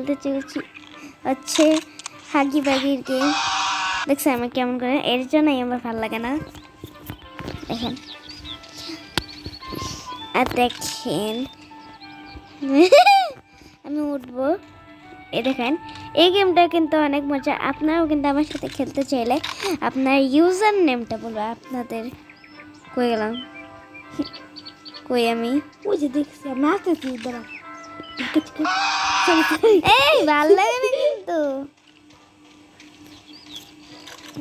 খেলতে চেয়েছি হচ্ছে হাগি বাগির গেম। দেখছি আমি কেমন করে, এর জন্যই আমার ভালো লাগে না। দেখেন আর দেখেন আমি উঠবো। দেখেন এই গেমটা কিন্তু অনেক মজা। আপনারাও কিন্তু আমার সাথে খেলতে চাইলে আপনার ইউজার নেমটা বলবো। আপনাদের কই গেলাম, কই আমি? ওই যে দেখছি আমি আসতেছি, দাঁড়া। এই ভালো লাগে না কিন্তু।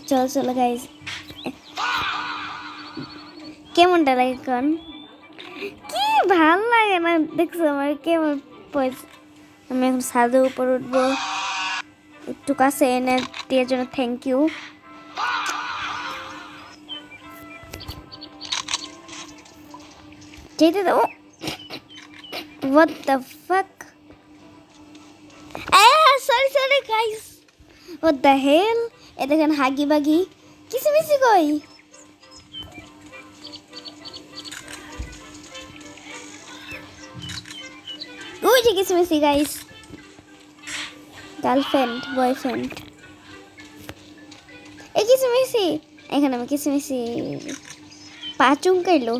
চলো চলো গাইস, কেমনটা লাগে কোন? কি ভাল লাগে না দেখছো আমার কেমন পয়সা। আমি এখন ছাদের উপর উঠবো। একটু কাছে এনে দিয়ে জন্য থ্যাংক ইউ। যেতে দাও। What the fuck? Sorry guys. What the hell? এ দেখেন হাগি বাগি কিসিমিসি কই। ওই যে কিসিমিসি গাইস, গার্লফ্রেন্ড বয়ফ্রেন্ড। এই কিসিমিসি, এখানে আমি কিসিমিসি পা চুমকাইলো।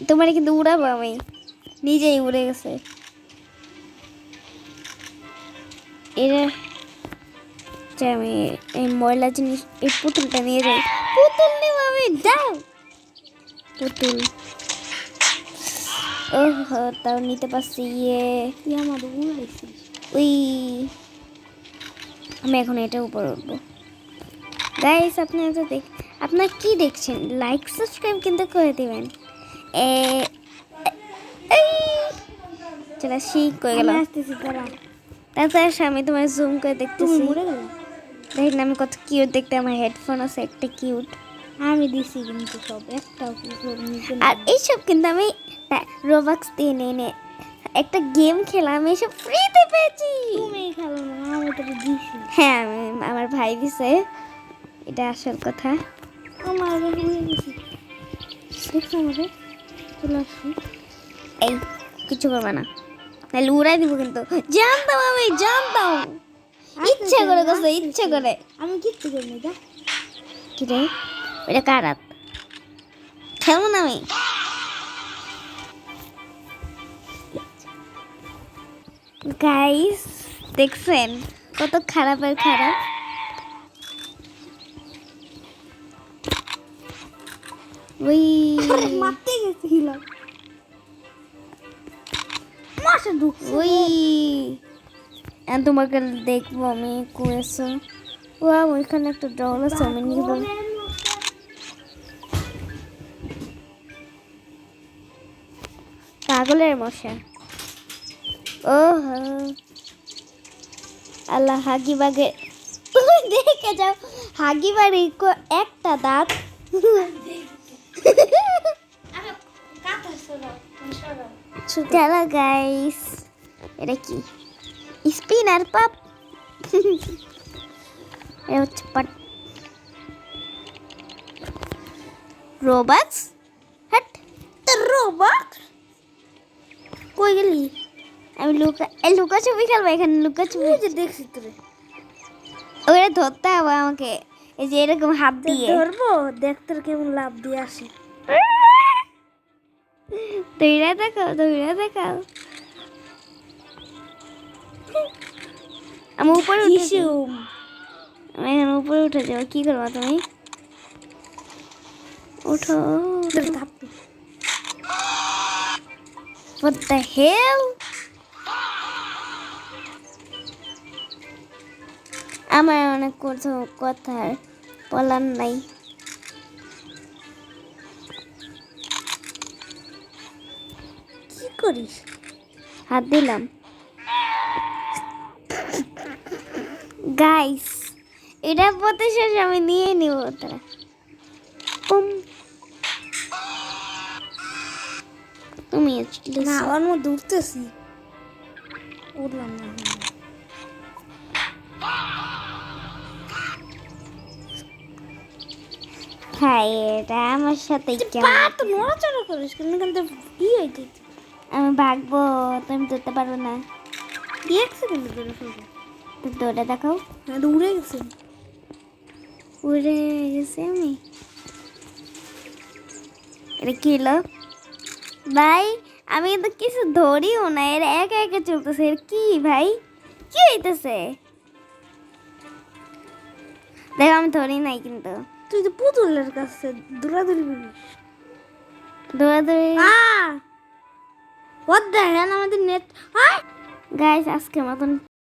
তোমার কিন্তু উড়াবো আমি, নিজেই উড়ে গেছে। এরা যে আমি এই ময়লা জিনিস, এই পুতুলটা নিয়ে যাই। পুতুল নেব আমি, যাও পুতুল। ওহ তাও নিতে পারছি। ইয়ে তুই আমার উড়াইছিস। ওই আমি এখন এটার উপর উঠবো। গাইস আপনারা তো আপনারা কি দেখছেন, লাইক সাবস্ক্রাইব কিন্তু করে দিবেন। চলো শিখ করে গেলাম। আসতেছি, দাঁড়া। তারপর আমি তোমার জুম করে তুমি দেখতেছি। মরে গেল। দেখেন আমি কত কিউট দেখতে, আমার হেডফোন আছে একটা কিউট। আমি দিছি কিন্তু সব একটাও কিছু নিচে আর এইসব কিন্তু আমি রোবাক্স দিয়ে নিয়ে একটা গেম খেলাম, এইসব ফ্রিতে পেয়েছি। তুমি খেলো না, আমি তোকে দিছি। হ্যাঁ আমার ভাই দিছে, এটা আসল কথা। আমার উড়ে গেছি, দেখছো আমাকে চলে আসছি। এই কিছু করবে না, তাহলে উড়াই দিব কিন্তু। জানতাম, আমি জানতাম, ইচ্ছা করে করছে, ইচ্ছা করে। আমি কিচ্ছু করিনি, যা। কি রে ওটা কার হাত? খেলবো না আমি। গাইস দেখছেন কত খারাপের খারাপ। ওই মারতে গেছিলাম, মাসে ঢুকছে। ওই তোমাকে দেখবো আমি কুয়েছো। ও ওইখানে একটা ডল আছে, আমি নিব। পাগলের মশা। ও আল্লাহ, হাগি বাগে তুমি দেখে যাও। হাগি বাড়ি একটা দাঁত। চলো গাইস, এটা কি স্পিনার পাপ? এটা হচ্ছে রোবাক্স। হ্যাট রোবাক্স কই গেলি? আমি লুকাছুপি খেলবো এখানে, লুকাছুপি। যে দেখছি তোরে ওটা ধরতে হবে আমাকে, এই যে এরকম হাত দিয়ে ধরবো, দেখতে কেমন লাভ দিয়ে আসে। দৌড়া দেখাও, দৌড়া দেখাও। আমি উপরে উঠেছি, আমি এখন উপরে উঠে যাবো। কি করবো তুমি? উঠো। What the hell? আমার অনেক কথা বলার নাই। কি করিস? হাত দিলাম। গাইস এটা পথে শেষ, আমি নিয়ে নিব। তারা তুমি না, ওর মধ্যে উঠতেছি, উঠলাম না। হ্যাঁ এটা আমার সাথে পা তো নড়াচড়া করিস কেন? কিন্তু কি হয়েছে? আমি ভাগবো, তুমি ধরতে পারবো না। এক সেকেন্ডে ধরে ফেলবো। তো দৌড়ে দেখাও। হ্যাঁ দৌড়ে গেছে। উড়ে গেছি আমি। এটা কি হলো ভাই? আমি তো কিছু ধরিও না, এর একা একা চলতেছে। এর কি ভাই, কি হইতেছে? দেখ আমি ধরি নাই কিন্তু। তুই তো পুতুলের কাছে দৌড়াদৌড়ি করিস। দৌড়াদৌড়ি। হোয়াট দ্য হেল, আমাদের নেট। গাইস আজকের মতন